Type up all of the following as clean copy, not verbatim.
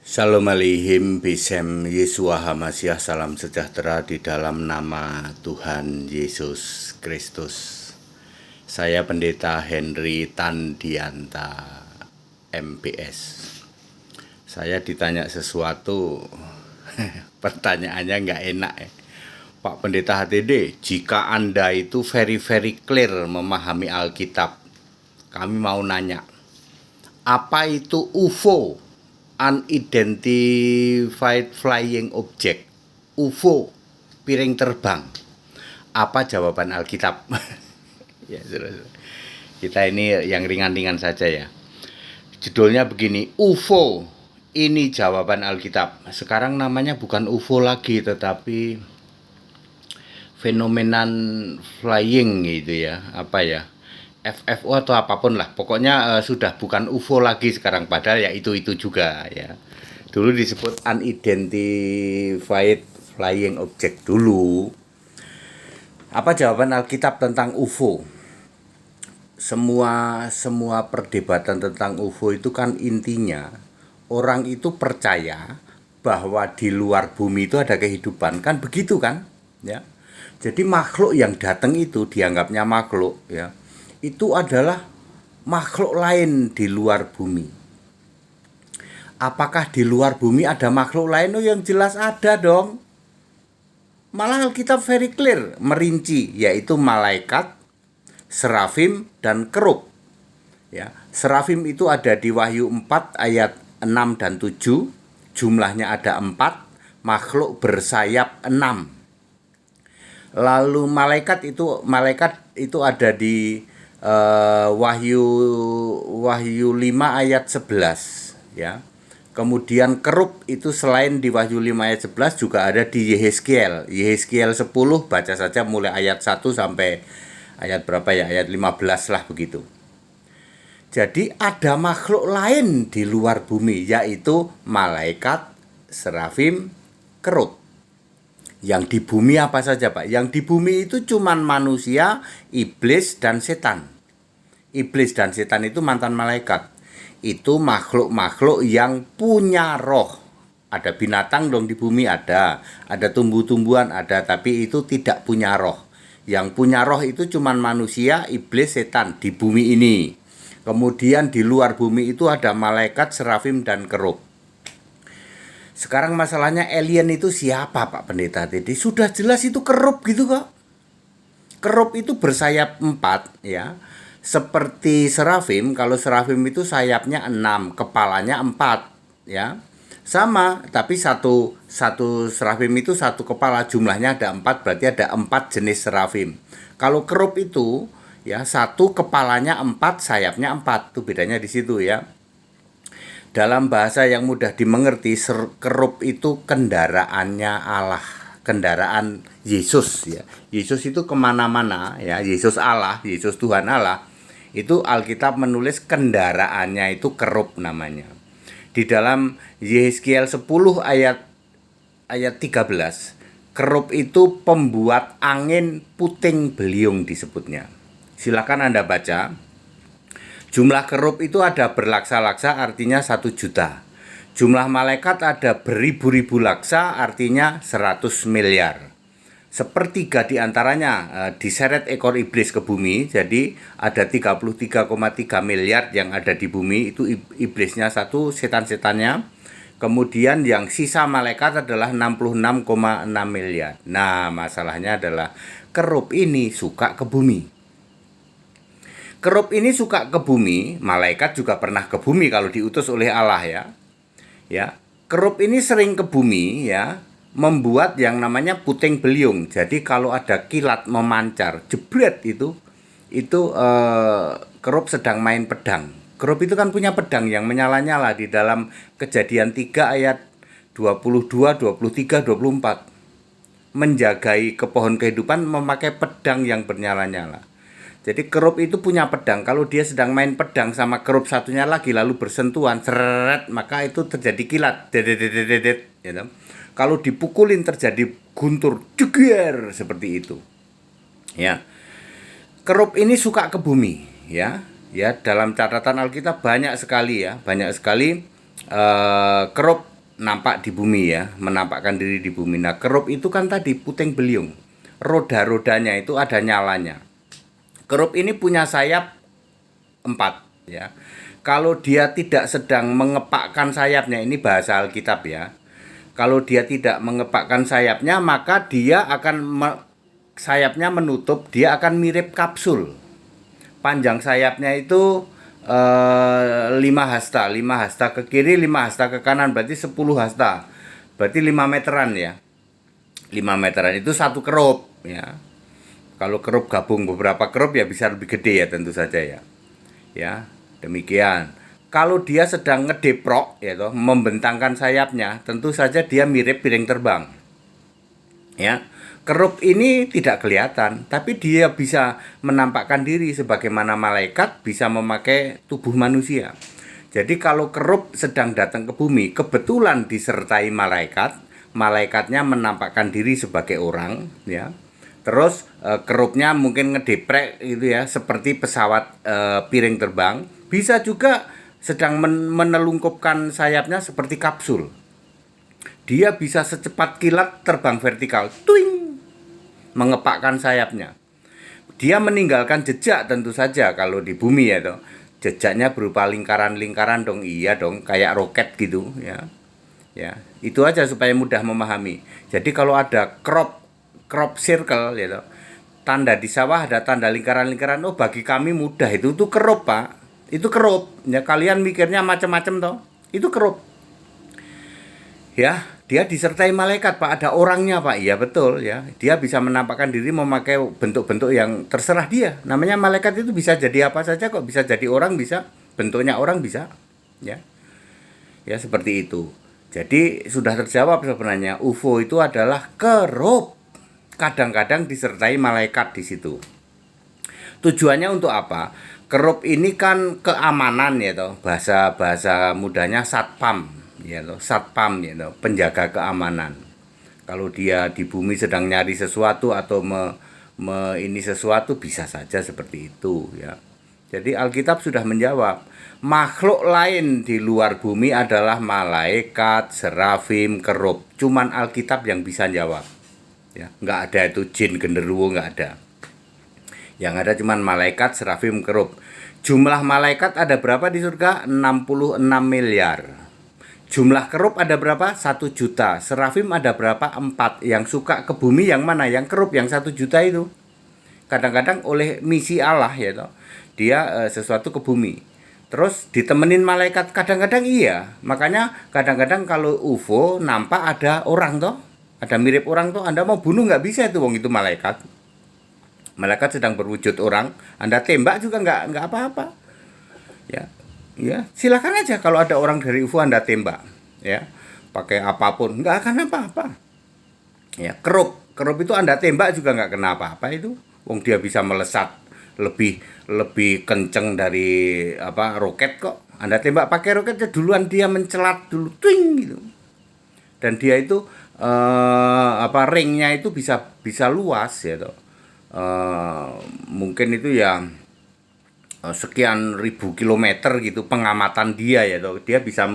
Shalom aleihim, Bisem Yesua Hamasiah, salam sejahtera di dalam nama Tuhan Yesus Kristus. Saya Pendeta Henry Tandianta, MPS. Saya ditanya sesuatu, pertanyaannya nggak enak ya. Pak Pendeta HTD, jika Anda itu very clear memahami Alkitab, kami mau nanya, apa itu UFO? Unidentified Flying Object, UFO, piring terbang. Apa jawaban Alkitab? Ya, kita ini yang ringan-ringan saja ya. Judulnya begini, UFO, ini jawaban Alkitab. Sekarang namanya bukan UFO lagi, tetapi fenomenon flying gitu ya, apa ya, FFO atau apapun lah, pokoknya sudah bukan UFO lagi sekarang, padahal ya itu juga ya. Dulu disebut unidentified flying object dulu. Apa jawaban Alkitab tentang UFO? Semua perdebatan tentang UFO itu kan intinya orang itu percaya bahwa di luar bumi itu ada kehidupan, kan begitu kan ya. Jadi makhluk yang datang itu dianggapnya makhluk ya, itu adalah makhluk lain di luar bumi. Apakah di luar bumi ada makhluk lain? Oh, yang jelas ada dong. Malah Alkitab very clear, merinci, yaitu malaikat, serafim, dan kerub. Ya, serafim itu ada di Wahyu 4 ayat 6 dan 7, jumlahnya ada 4, makhluk bersayap 6. Lalu malaikat itu ada di Wahyu 5 ayat 11 ya. Kemudian kerub itu selain di Wahyu 5 ayat 11 juga ada di Yehezkiel 10, baca saja mulai ayat 1 sampai ayat berapa ya, ayat 15 lah begitu. Jadi ada makhluk lain di luar bumi, yaitu malaikat, serafim, kerub. Yang di bumi apa saja Pak? Yang di bumi itu cuman manusia, iblis, dan setan. Iblis dan setan itu mantan malaikat. Itu makhluk-makhluk yang punya roh. Ada binatang dong di bumi, ada tumbuh-tumbuhan ada, tapi itu tidak punya roh. Yang punya roh itu cuman manusia, iblis, setan di bumi ini. Kemudian di luar bumi itu ada malaikat, serafim, dan kerub. Sekarang masalahnya alien itu siapa Pak Pendeta Teddy? Sudah jelas itu kerub gitu kok. Kerub itu bersayap 4 ya. Seperti serafim, kalau serafim itu sayapnya 6, kepalanya 4 ya. Sama, tapi satu serafim itu satu kepala, jumlahnya ada 4, berarti ada 4 jenis serafim. Kalau kerub itu ya, satu kepalanya 4, sayapnya 4. Itu bedanya di situ ya. Dalam bahasa yang mudah dimengerti, kerub itu kendaraannya Allah, kendaraan Yesus ya. Yesus itu kemana-mana ya, Yesus Allah, Yesus Tuhan Allah. Itu Alkitab menulis kendaraannya itu kerub namanya. Di dalam Yehezkiel 10 ayat 13, kerub itu pembuat angin puting beliung disebutnya. Silakan Anda baca. Jumlah kerub itu ada berlaksa-laksa, artinya 1 juta. Jumlah malaikat ada beribu-ribu laksa, artinya 100 miliar. Sepertiga diantaranya diseret ekor iblis ke bumi. Jadi ada 33,3 miliar yang ada di bumi. Itu iblisnya 1, setan-setannya. Kemudian yang sisa malaikat adalah 66,6 miliar. Nah, masalahnya adalah kerub ini suka ke bumi. Kerub ini suka ke bumi, malaikat juga pernah ke bumi kalau diutus oleh Allah ya. Ya, kerub ini sering ke bumi ya, membuat yang namanya puting beliung. Jadi kalau ada kilat memancar, jebret itu kerub sedang main pedang. Kerub itu kan punya pedang yang menyala-nyala di dalam Kejadian 3 ayat 22, 23, 24. Menjagai ke pohon kehidupan memakai pedang yang bernyala-nyala. Jadi kerub itu punya pedang. Kalau dia sedang main pedang sama kerub satunya lagi lalu bersentuhan, seret, maka itu terjadi kilat. Dedet, gitu. Kalau dipukulin terjadi guntur, jeger, seperti itu. Ya. Kerub ini suka ke bumi, ya. Ya, dalam catatan Alkitab banyak sekali ya, kerub nampak di bumi ya, menampakkan diri di bumi. Nah, kerup itu kan tadi puting beliung. Roda-rodanya itu ada nyalanya. Kerup ini punya sayap 4 ya. Kalau dia tidak sedang mengepakkan sayapnya, ini bahasa Alkitab ya. Kalau dia tidak mengepakkan sayapnya, maka dia akan sayapnya menutup, dia akan mirip kapsul. Panjang sayapnya itu 5 hasta, 5 hasta ke kiri, 5 hasta ke kanan, berarti 10 hasta. Berarti 5 meteran ya. 5 meteran itu satu kerup ya. Kalau kerup gabung beberapa kerup ya bisa lebih gede ya tentu saja ya. Ya, demikian. Kalau dia sedang ngedeprok ya toh, membentangkan sayapnya, tentu saja dia mirip piring terbang. Ya. Kerup ini tidak kelihatan, tapi dia bisa menampakkan diri sebagaimana malaikat bisa memakai tubuh manusia. Jadi kalau kerup sedang datang ke bumi, kebetulan disertai malaikat, malaikatnya menampakkan diri sebagai orang, ya. Terus kerupnya mungkin ngedeprek gitu ya, seperti pesawat piring terbang. Bisa juga sedang menelungkupkan sayapnya seperti kapsul. Dia bisa secepat kilat terbang vertikal, tuing, mengepakkan sayapnya. Dia meninggalkan jejak tentu saja kalau di bumi ya toh. Jejaknya berupa lingkaran-lingkaran dong, iya dong, kayak roket gitu ya. Ya, itu aja supaya mudah memahami. Jadi kalau ada crop circle ya toh, tanda di sawah ada tanda lingkaran-lingkaran, oh bagi kami mudah itu kerup, Pak. Itu kerup. Ya kalian mikirnya macam-macam toh. Itu kerup. Ya, dia disertai malaikat, Pak. Ada orangnya, Pak. Iya, betul ya. Dia bisa menampakkan diri memakai bentuk-bentuk yang terserah dia. Namanya malaikat itu bisa jadi apa saja kok. Bisa jadi orang, bisa. Bentuknya orang bisa. Ya. Ya, seperti itu. Jadi, sudah terjawab sebenarnya. UFO itu adalah kerup. Kadang-kadang disertai malaikat di situ. Tujuannya untuk apa? Kerup ini kan keamanan ya toh. Bahasa mudahnya satpam. Ya loh, satpam ya loh, penjaga keamanan. Kalau dia di bumi sedang nyari sesuatu atau ini sesuatu, bisa saja seperti itu ya. Jadi Alkitab sudah menjawab, makhluk lain di luar bumi adalah malaikat, serafim, kerup. Cuman Alkitab yang bisa jawab. Ya, nggak ada itu jin, genderuwo, nggak ada. Yang ada cuman malaikat, serafim, kerup. Jumlah malaikat ada berapa di surga? 66 miliar. Jumlah kerup ada berapa? 1 juta. Serafim ada berapa? 4. Yang suka ke bumi yang mana? Yang kerup, yang 1 juta itu. Kadang-kadang oleh misi Allah ya toh, dia sesuatu ke bumi. Terus ditemenin malaikat, kadang-kadang iya. Makanya kadang-kadang kalau UFO nampak ada orang toh, ada mirip orang toh, Anda mau bunuh nggak bisa itu, wong itu malaikat. Malaikat sedang berwujud orang, Anda tembak juga nggak apa-apa. Ya. Ya, silakan aja kalau ada orang dari UFO Anda tembak, ya. Pakai apapun, nggak akan apa-apa. Ya, kerup itu Anda tembak juga nggak kena apa-apa itu. Wong dia bisa melesat lebih kenceng dari roket kok. Anda tembak pakai roket duluan, dia mencelat dulu, twing gitu. Dan dia itu ringnya itu bisa luas ya toh. Mungkin itu ya sekian ribu kilometer gitu pengamatan dia ya toh. Dia bisa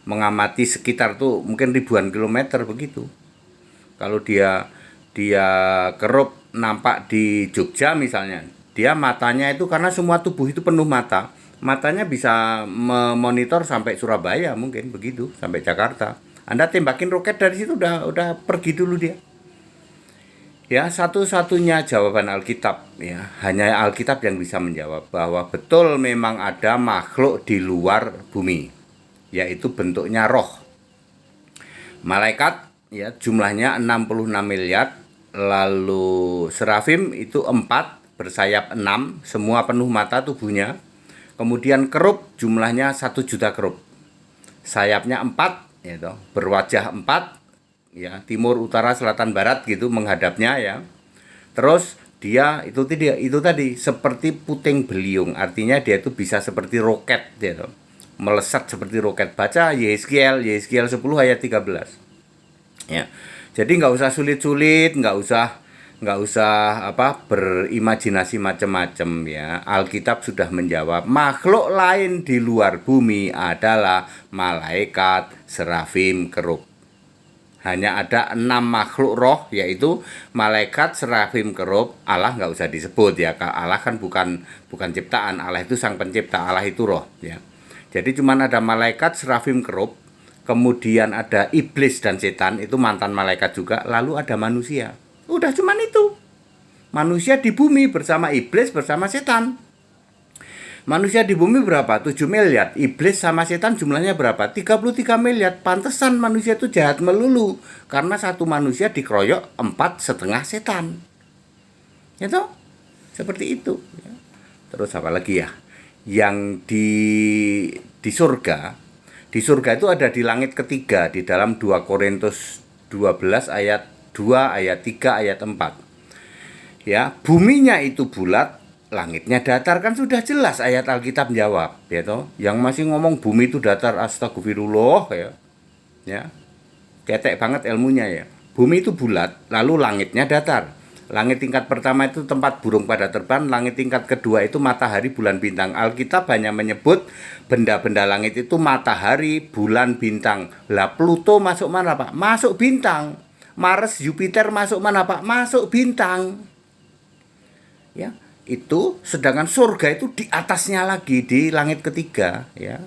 mengamati sekitar tuh mungkin ribuan kilometer begitu. Kalau dia kerup nampak di Jogja misalnya, dia matanya itu karena semua tubuh itu penuh mata, matanya bisa memonitor sampai Surabaya mungkin begitu, sampai Jakarta. Anda tembakin roket dari situ udah pergi dulu dia. Ya, satu-satunya jawaban Alkitab ya, hanya Alkitab yang bisa menjawab bahwa betul memang ada makhluk di luar bumi, yaitu bentuknya roh. Malaikat ya jumlahnya 66 miliar, lalu serafim itu 4, bersayap 6, semua penuh mata tubuhnya. Kemudian kerup jumlahnya 1 juta kerup. Sayapnya 4 ya toh, berwajah 4. Ya, timur, utara, selatan, barat gitu menghadapnya ya. Terus dia itu tadi seperti puting beliung, artinya dia itu bisa seperti roket ya toh. Melesat seperti roket. Baca Yehezkiel 10 ayat 13. Ya. Jadi nggak usah sulit-sulit, nggak usah nggak usah berimajinasi macam-macam ya. Alkitab sudah menjawab, makhluk lain di luar bumi adalah malaikat, serafim, kerub. Hanya ada 6 makhluk roh, yaitu malaikat, serafim, kerub. Allah nggak usah disebut ya, Allah kan bukan ciptaan. Allah itu sang pencipta, Allah itu roh ya. Jadi cuma ada malaikat, serafim, kerub, kemudian ada iblis dan setan, itu mantan malaikat juga, lalu ada manusia. Udah cuman itu. Manusia di bumi bersama iblis, bersama setan. Manusia di bumi berapa? 7 miliar. Iblis sama setan jumlahnya berapa? 33 miliar. Pantesan manusia itu jahat melulu. Karena satu manusia dikeroyok 4,5 setan. Ya toh? Seperti itu. Terus apa lagi ya? Yang di surga. Di surga itu ada di langit ketiga. Di dalam 2 Korintus 12 ayat 2, ayat 3, ayat 4. Ya, buminya itu bulat, langitnya datar, kan sudah jelas ayat Alkitab jawab, ya toh. Yang masih ngomong bumi itu datar, astagfirullah ya. Ya. Ketek banget ilmunya ya. Bumi itu bulat, lalu langitnya datar. Langit tingkat pertama itu tempat burung pada terbang, langit tingkat kedua itu matahari, bulan, bintang. Alkitab hanya menyebut benda-benda langit itu matahari, bulan, bintang. Lah Pluto masuk mana, Pak? Masuk bintang. Mars, Jupiter masuk mana, Pak? Masuk bintang. Ya, itu sedangkan surga itu di atasnya lagi, di langit ketiga ya.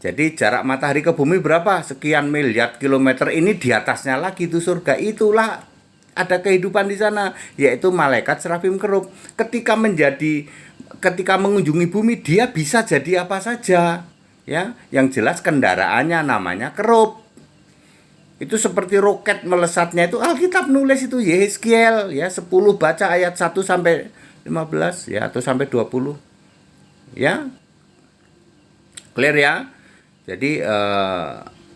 Jadi jarak matahari ke bumi berapa? Sekian miliar kilometer, ini di atasnya lagi itu surga. Itulah ada kehidupan di sana, yaitu malaikat, serafim, kerub. Ketika mengunjungi bumi, dia bisa jadi apa saja ya. Yang jelas kendaraannya namanya kerub. Itu seperti roket melesatnya, itu Alkitab nulis itu, Yehezkiel ya 10, baca ayat 1 sampai 15 ya, atau sampai 20 ya. Clear ya. Jadi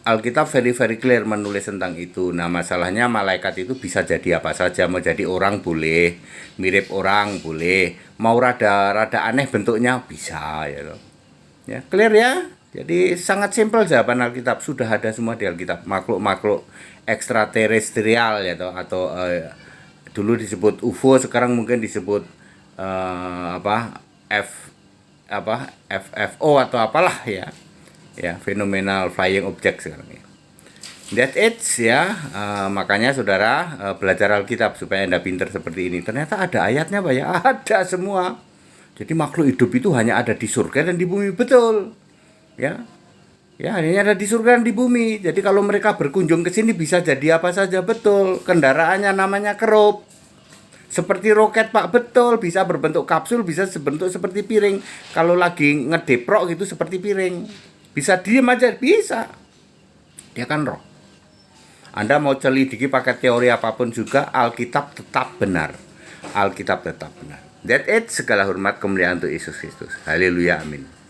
Alkitab very clear menulis tentang itu. Nah, masalahnya malaikat itu bisa jadi apa saja. Mau jadi orang boleh, mirip orang boleh, mau rada aneh bentuknya bisa ya loh. Ya, clear ya. Jadi sangat simpel jawaban Alkitab, sudah ada semua di Alkitab. Makhluk-makhluk ekstraterestrial ya toh, atau dulu disebut UFO, sekarang mungkin disebut FFO atau apalah ya. Ya, phenomenal flying object sekarang ya. That's it ya. Makanya saudara belajar Alkitab supaya Anda pintar seperti ini. Ternyata ada ayatnya Pak ya, ada semua. Jadi makhluk hidup itu hanya ada di surga dan di bumi, betul. Ya, hanya ada di surga dan di bumi. Jadi kalau mereka berkunjung ke sini bisa jadi apa saja, betul. Kendaraannya namanya kerub. Seperti roket Pak, betul. Bisa berbentuk kapsul, bisa berbentuk seperti piring. Kalau lagi ngedeprok gitu seperti piring. Bisa diem aja, bisa. Dia kan roh. Anda mau celidiki pakai teori apapun juga, Alkitab tetap benar. Alkitab tetap benar. That's it. Segala hormat kemuliaan untuk Yesus Kristus. Haleluya, amin.